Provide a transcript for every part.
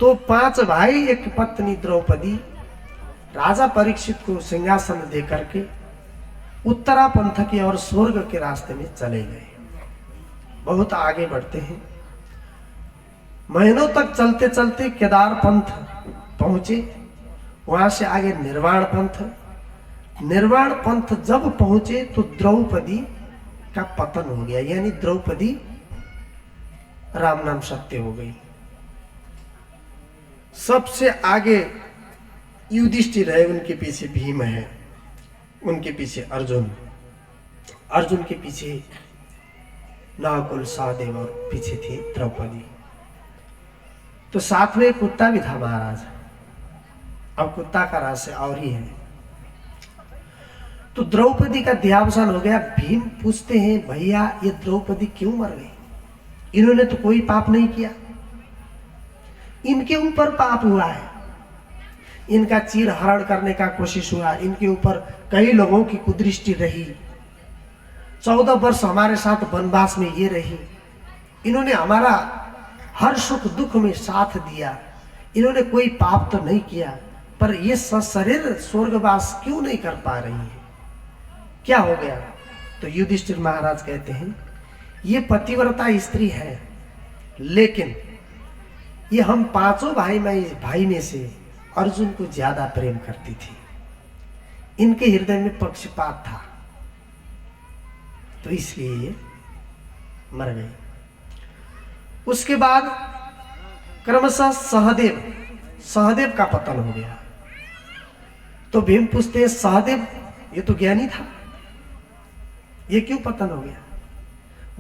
तो 5 भाई एक पत्नी द्रौपदी राजा परीक्षित को सिंहासन दे करके उत्तरा पंथ की और स्वर्ग के रास्ते में चले गए। बहुत आगे बढ़ते हैं, महीनों तक चलते चलते केदार पंथ पहुंचे, वहां से आगे निर्वाण पंथ। निर्वाण पंथ जब पहुंचे तो द्रौपदी का पतन हो गया, यानी द्रौपदी राम नाम सत्य हो गई। सबसे आगे युधिष्ठिर है, उनके पीछे भीम है, उनके पीछे अर्जुन, अर्जुन के पीछे नकुल सहदेव और पीछे थी द्रौपदी। तो साथ में एक कुत्ता भी था महाराज। अब कुत्ता का रहस्य और ही है। तो द्रौपदी का देहावसान हो गया। भीम पूछते हैं भैया ये द्रौपदी क्यों मर गई? इन्होंने तो कोई पाप नहीं किया, इनके ऊपर पाप हुआ है, इनका चीर हरण करने का कोशिश हुआ, इनके ऊपर कई लोगों की कुदृष्टि रही, 14 वर्ष हमारे साथ वनवास में ये रही, इन्होंने हमारा हर सुख दुख में साथ दिया, इन्होंने कोई पाप तो नहीं किया, पर ये सशरीर स्वर्गवास क्यों नहीं कर पा रही है, क्या हो गया? तो युधिष्ठिर महाराज कहते हैं ये पतिव्रता स्त्री है, लेकिन ये हम 5 भाई में से अर्जुन को ज्यादा प्रेम करती थी, इनके हृदय में पक्षपात था, तो इसलिए ये मर गई। उसके बाद क्रमशः सहदेव का पतन हो गया। तो भीम पूछते हैं सहदेव ये तो ज्ञानी था, ये क्यों पतन हो गया?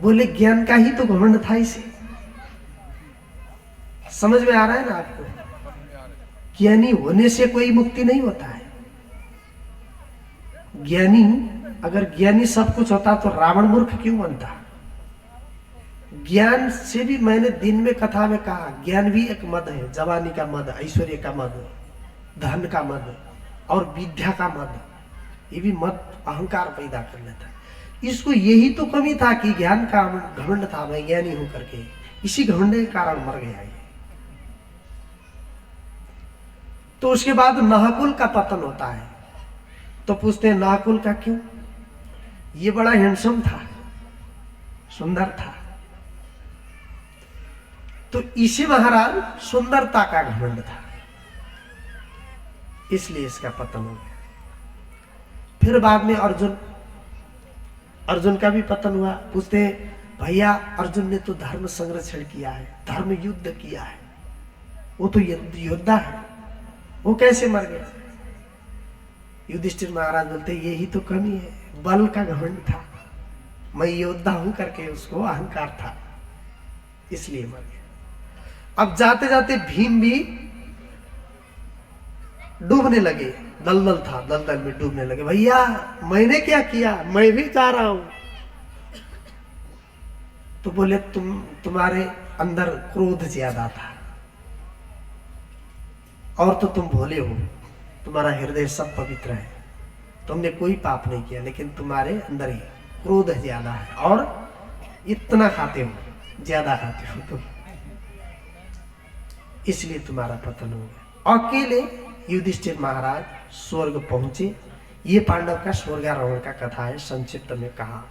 बोले ज्ञान का ही तो घमंड था इसे। समझ में आ रहा है ना आपको? ज्ञानी होने से कोई मुक्ति नहीं होता है। ज्ञानी, अगर ज्ञानी सब कुछ होता तो रावण मूर्ख क्यों बनता? ज्ञान से भी, मैंने दिन में कथा में कहा, ज्ञान भी एक मद है, जवानी का मद, ऐश्वर्य का मद, धन का मद और विद्या का मद, ये भी मद अहंकार पैदा कर लेता है। इसको यही तो कमी था कि ज्ञान का घमंड था, मैं ज्ञानी हूं करके, इसी घमंड के कारण मर गया ये। तो उसके बाद नकुल का पतन होता है। तो पूछते हैं नकुल का क्यों? ये बड़ा हैंडसम था, सुंदर था, तो इसे महाराज सुंदरता का घमंड था, इसलिए इसका पतन हो गया। फिर बाद में अर्जुन का भी पतन हुआ। पूछते हैं भैया अर्जुन ने तो धर्म संरक्षण किया है, धर्म युद्ध किया है, वो तो योद्धा है, वो कैसे मर गया? युधिष्ठिर महाराज बोलते यही तो कमी है, बल का घमंड था, मैं योद्धा हूं करके उसको अहंकार था, इसलिए मर गया। अब जाते जाते भीम भी डूबने लगे, दलदल था, दलदल में डूबने लगे। भैया मैंने क्या किया, मैं भी जा रहा हूं। तो बोले तुम्हारे अंदर क्रोध ज्यादा था, और तो तुम भोले हो, तुम्हारा हृदय सब पवित्र है, तुमने कोई पाप नहीं किया, लेकिन तुम्हारे अंदर ही क्रोध ज्यादा है और इतना खाते हो, ज्यादा खाते हो तुम, इसलिए तुम्हारा पतन हो गया। अकेले युधिष्ठिर महाराज स्वर्ग पहुंचे। ये पांडव का स्वर्गारोहण का कथा है, संक्षिप्त में कहा।